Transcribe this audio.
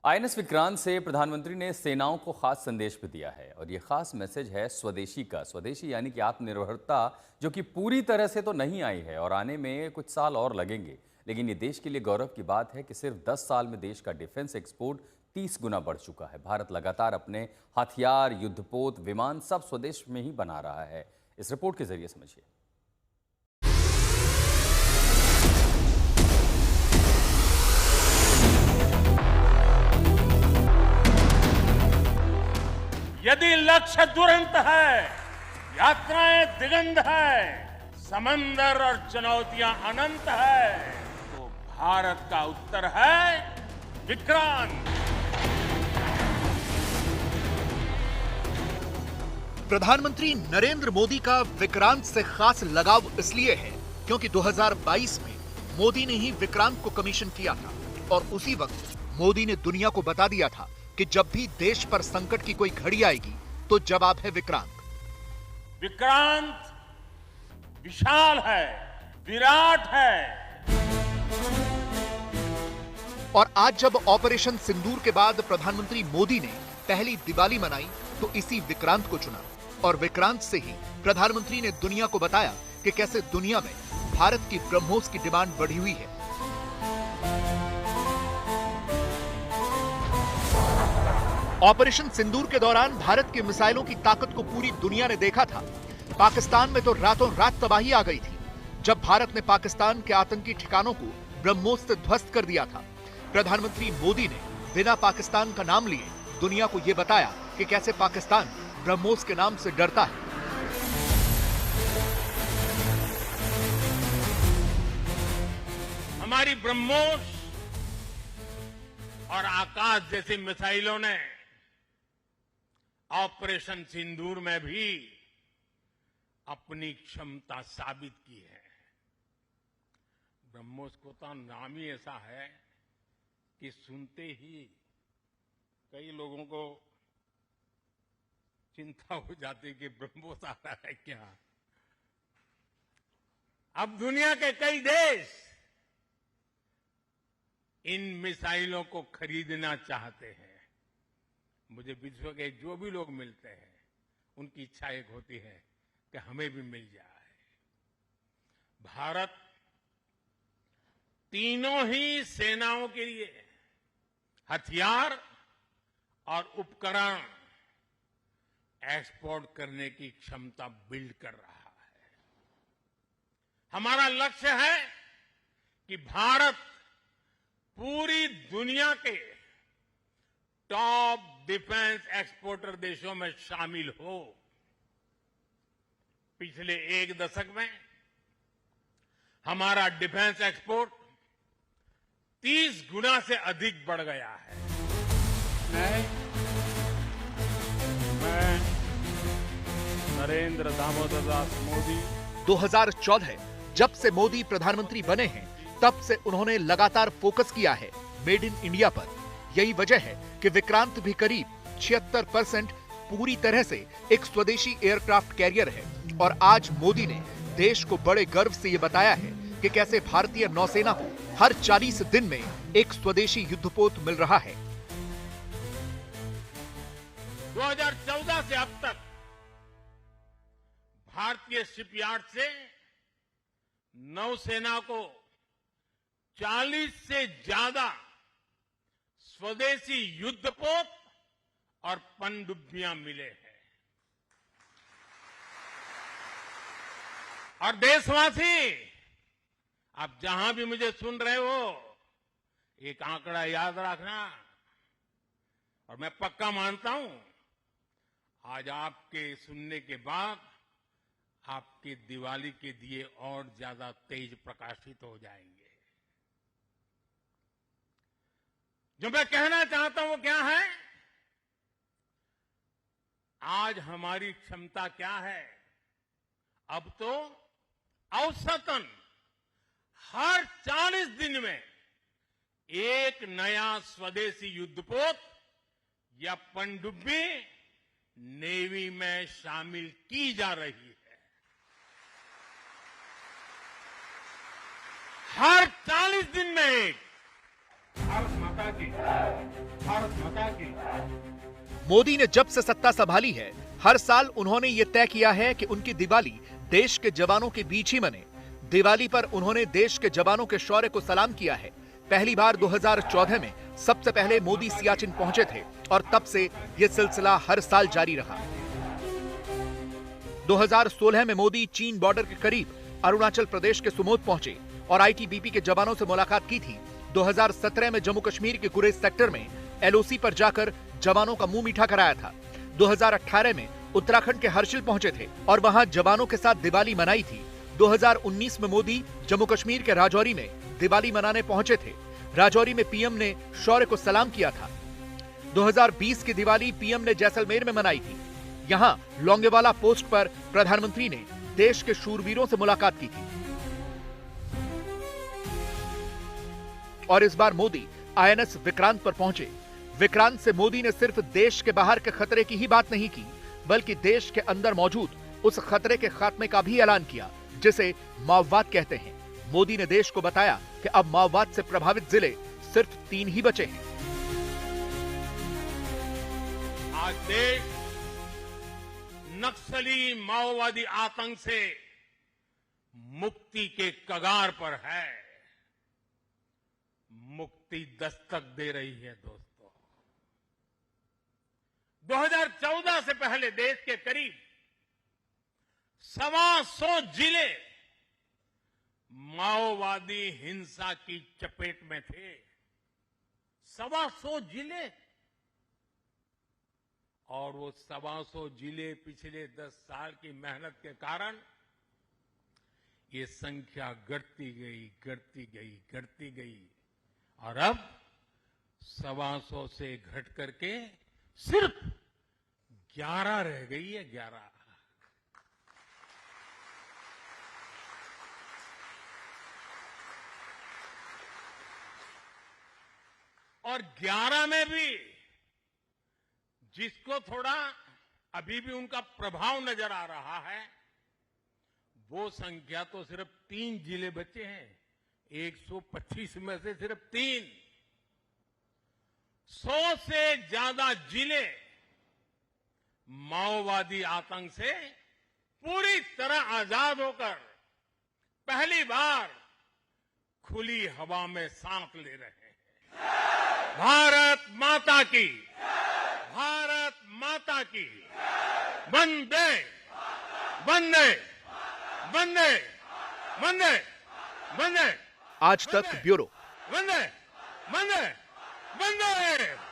INS Vikrant से प्रधानमंत्री ने सेनाओं को खास संदेश भी दिया है और ये खास मैसेज है स्वदेशी का। स्वदेशी यानी कि आत्मनिर्भरता, जो कि पूरी तरह से तो नहीं आई है और आने में कुछ साल और लगेंगे, लेकिन ये देश के लिए गौरव की बात है कि सिर्फ 10 साल में देश का डिफेंस एक्सपोर्ट 30 गुना बढ़ चुका है। भारत लगातार अपने हथियार, युद्धपोत, विमान सब स्वदेश में ही बना रहा है। इस रिपोर्ट के जरिए समझिए। यदि लक्ष्य दुरंत है, यात्राएं दिगंत है, समंदर और चुनौतियां अनंत है, तो भारत का उत्तर है विक्रांत। प्रधानमंत्री नरेंद्र मोदी का विक्रांत से खास लगाव इसलिए है क्योंकि 2022 में मोदी ने ही विक्रांत को कमीशन किया था और उसी वक्त मोदी ने दुनिया को बता दिया था कि जब भी देश पर संकट की कोई घड़ी आएगी तो जवाब है विक्रांत। विक्रांत विशाल है, विराट है। और आज जब ऑपरेशन सिंदूर के बाद प्रधानमंत्री मोदी ने पहली दिवाली मनाई तो इसी विक्रांत को चुना और विक्रांत से ही प्रधानमंत्री ने दुनिया को बताया कि कैसे दुनिया में भारत की ब्रह्मोस की डिमांड बढ़ी हुई है। ऑपरेशन सिंदूर के दौरान भारत की मिसाइलों की ताकत को पूरी दुनिया ने देखा था। पाकिस्तान में तो रातों रात तबाही आ गई थी जब भारत ने पाकिस्तान के आतंकी ठिकानों को ब्रह्मोस से ध्वस्त कर दिया था। प्रधानमंत्री मोदी ने बिना पाकिस्तान का नाम लिए दुनिया को यह बताया कि कैसे पाकिस्तान ब्रह्मोस के नाम से डरता है। हमारी ब्रह्मोस और आकाश जैसी मिसाइलों ने ऑपरेशन सिंदूर में भी अपनी क्षमता साबित की है। ब्रह्मोस को तो नाम ही ऐसा है कि सुनते ही कई लोगों को चिंता हो जाती कि ब्रह्मोस आ रहा है क्या। अब दुनिया के कई देश इन मिसाइलों को खरीदना चाहते हैं। मुझे विश्व के जो भी लोग मिलते हैं उनकी इच्छा एक होती है कि हमें भी मिल जाए। भारत तीनों ही सेनाओं के लिए हथियार और उपकरण एक्सपोर्ट करने की क्षमता बिल्ड कर रहा है। हमारा लक्ष्य है कि भारत पूरी दुनिया के टॉप डिफेंस एक्सपोर्टर देशों में शामिल हो। पिछले एक दशक में हमारा डिफेंस एक्सपोर्ट 30 गुना से अधिक बढ़ गया है। मैं नरेंद्र दामोदर दास मोदी 2014 जब से मोदी प्रधानमंत्री बने हैं तब से उन्होंने लगातार फोकस किया है मेड इन इंडिया पर। यही वजह है कि विक्रांत भी करीब 76% पूरी तरह से एक स्वदेशी एयरक्राफ्ट कैरियर है। और आज मोदी ने देश को बड़े गर्व से यह बताया है कि कैसे भारतीय नौसेना को हर 40 दिन में एक स्वदेशी युद्धपोत मिल रहा है। 2014 से अब तक भारतीय शिपयार्ड से नौसेना को 40 से ज्यादा स्वदेशी युद्धपोत और पनडुब्बियां मिले हैं। और देशवासी, आप जहां भी मुझे सुन रहे हो, एक आंकड़ा याद रखना। और मैं पक्का मानता हूं आज आपके सुनने के बाद आपके दिवाली के दिए और ज्यादा तेज प्रकाशित हो जाएंगे। जो मैं कहना चाहता हूं वो क्या है? आज हमारी क्षमता क्या है? अब तो औसतन हर 40 दिन में एक नया स्वदेशी युद्धपोत या पनडुब्बी नेवी में शामिल की जा रही है। हर 40 दिन में एक। भारत माता की, भारत माता की। मोदी ने जब से सत्ता संभाली है, हर साल उन्होंने ये तय किया है कि उनकी दिवाली देश के जवानों के बीच ही मने। दिवाली पर उन्होंने देश के जवानों के शौर्य को सलाम किया है। पहली बार 2014 में सबसे पहले मोदी सियाचिन पहुंचे थे और तब से यह सिलसिला हर साल जारी रहा। 2016 में मोदी चीन बॉर्डर के करीब अरुणाचल प्रदेश के सुमोध पहुंचे और आईटीबीपी के जवानों से मुलाकात की थी। 2017 में जम्मू कश्मीर के गुरेज सेक्टर में एलओसी पर जाकर जवानों का मुंह मीठा कराया था। 2018 में उत्तराखंड के हर्षिल पहुंचे थे और वहां जवानों के साथ दिवाली मनाई थी। 2019 में मोदी जम्मू कश्मीर के राजौरी में दिवाली मनाने पहुंचे थे। राजौरी में पीएम ने शौर्य को सलाम किया था। 2020 की दिवाली पीएम ने जैसलमेर में मनाई थी। यहां लोंगेवाला पोस्ट पर प्रधानमंत्री ने देश के शूरवीरों से मुलाकात की थी। और इस बार मोदी आईएनएस विक्रांत पर पहुंचे। विक्रांत से मोदी ने सिर्फ देश के बाहर के खतरे की ही बात नहीं की, बल्कि देश के अंदर मौजूद उस खतरे के खात्मे का भी ऐलान किया जिसे माओवाद कहते हैं। मोदी ने देश को बताया कि अब माओवाद से प्रभावित जिले सिर्फ 3 ही बचे हैं। आज देश नक्सली माओवादी आतंक से मुक्ति के कगार पर है। मुक्ति दस्तक दे रही है दोस्तों। 2014 से पहले देश के करीब 125 जिले माओवादी हिंसा की चपेट में थे। 125 जिले, और वो 125 जिले पिछले 10 साल की मेहनत के कारण ये संख्या घटती गई, घटती गई, घटती गई, और अब 125 से घट करके सिर्फ 11 रह गई है। 11। और 11 में भी जिसको थोड़ा अभी भी उनका प्रभाव नजर आ रहा है, वो संख्या तो सिर्फ 3 जिले बचे हैं। 125 में से सिर्फ 3। 100 से ज्यादा जिले माओवादी आतंक से पूरी तरह आजाद होकर पहली बार खुली हवा में सांस ले रहे हैं। भारत माता की, भारत माता की, वंदे वंदे वंदे वंदे वंदे। आज तक ब्यूरो। वंदे वंदे वंदे।